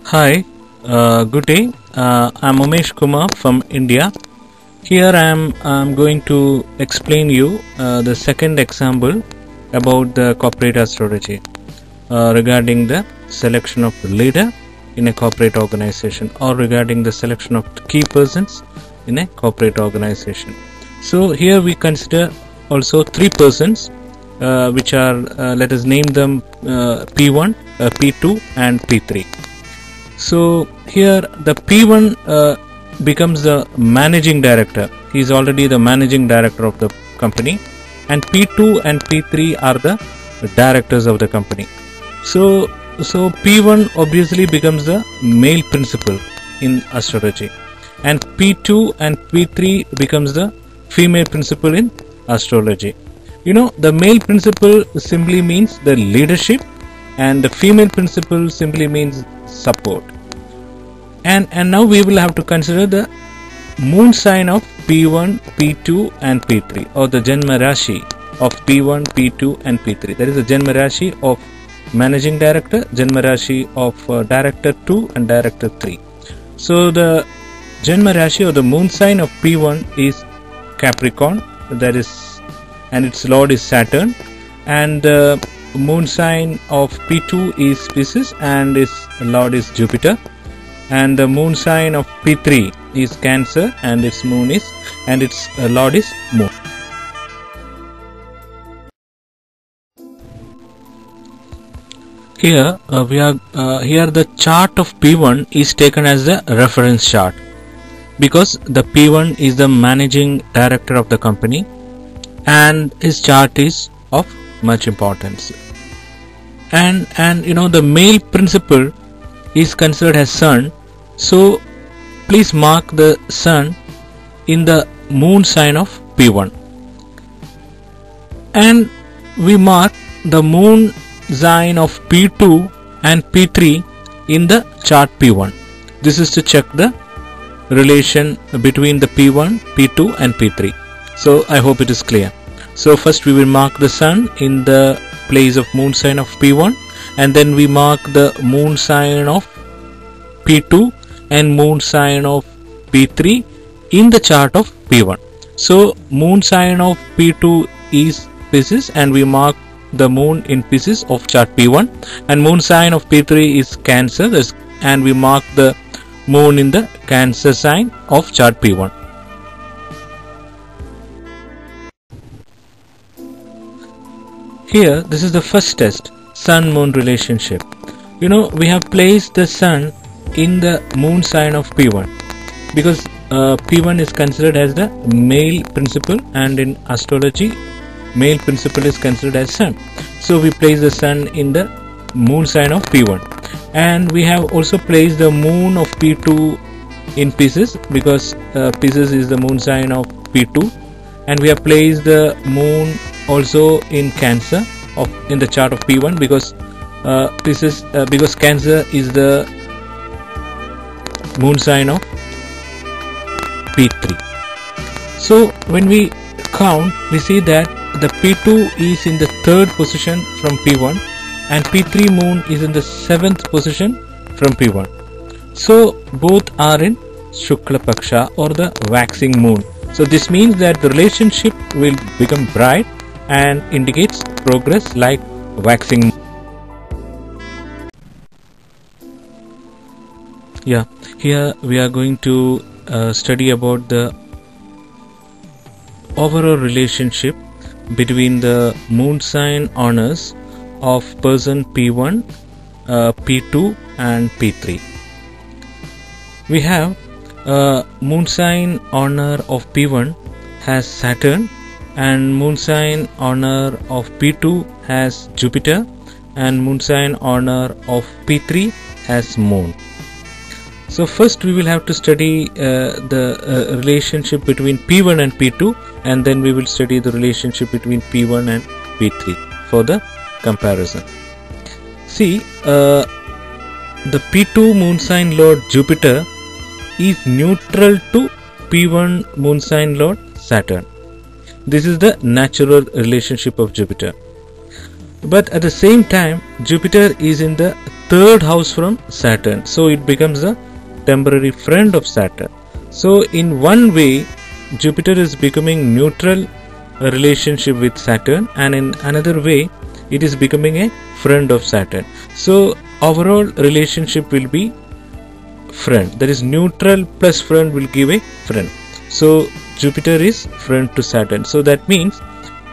Hi, good day. I'm Umesh Kumar from India. Here I'm going to explain you the second example about the corporate astrology regarding the selection of leader in a corporate organization or regarding the selection of key persons in a corporate organization. So here we consider also three persons which are let us name them P1, P2 and P3. So here the P1 becomes the managing director. He is already the managing director of the company, and P2 and P3 are the directors of the company. So P1 obviously becomes the male principal in astrology, and P2 and P3 becomes the female principal in astrology. You know, the male principal simply means the leadership, and the female principal simply means support. And now we will have to consider the moon sign of P1, P2 and P3, or the Janma Rashi of P1, P2 and P3. That is the Janma Rashi of Managing Director, Janma Rashi of Director 2 and Director 3. So the Janma Rashi or the moon sign of P1 is Capricorn, that is, and its lord is Saturn, and the moon sign of P2 is Pisces and its lord is Jupiter, and the moon sign of P3 is Cancer and its lord is Moon. Here here the chart of P1 is taken as the reference chart because the P1 is the managing director of the company and his chart is of much importance. And you know, the male principal is considered as Sun, so please mark the Sun in the moon sign of P1, and we mark the moon sign of P2 and P3 in the chart P1. This is to check the relation between the P1, P2 and P3. So I hope it is clear. So first we will mark the Sun in the place of moon sign of P1, and then we mark the moon sign of P2 and moon sign of P3 in the chart of P1. So moon sign of P2 is Pisces, and we mark the moon in Pisces of chart P1, and moon sign of P3 is Cancer, and we mark the moon in the Cancer sign of chart P1. Here, this is the first test, Sun-Moon relationship. You know, we have placed the Sun in the moon sign of P1 because P1 is considered as the male principal, and in astrology, male principal is considered as Sun. So we place the Sun in the moon sign of P1, and we have also placed the moon of P2 in Pisces because Pisces is the moon sign of P2, and we have placed the moon also in Cancer in the chart of P1 because because Cancer is the moon sign of P3. So when we count, we see that the P2 is in the third position from P1 and P3 moon is in the seventh position from P1. So both are in Shukla Paksha or the waxing moon. So this means that the relationship will become bright and indicates progress like waxing moon. Yeah, here we are going to study about the overall relationship between the moon sign honors of person P1, P2 and P3. We have moon sign honor of P1 has Saturn, and moon sign honor of P2 has Jupiter, and moon sign honor of P3 has Moon. So first we will have to study the relationship between P1 and P2, and then we will study the relationship between P1 and P3 for the comparison. See, the P2 moon sign lord Jupiter is neutral to P1 moon sign lord Saturn. This is the natural relationship of Jupiter. But at the same time, Jupiter is in the third house from Saturn, so it becomes a temporary friend of Saturn. So in one way Jupiter is becoming neutral relationship with Saturn, and in another way it is becoming a friend of Saturn. So overall relationship will be friend, that is neutral plus friend will give a friend. So Jupiter is friend to Saturn, so that means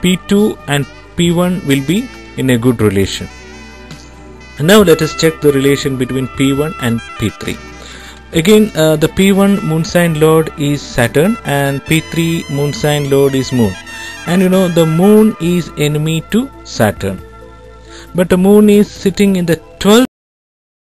P2 and P1 will be in a good relation. And now let us check the relation between P1 and P3. Again, the P1 moon sign lord is Saturn and P3 moon sign lord is Moon. And you know, the Moon is enemy to Saturn, but the Moon is sitting in the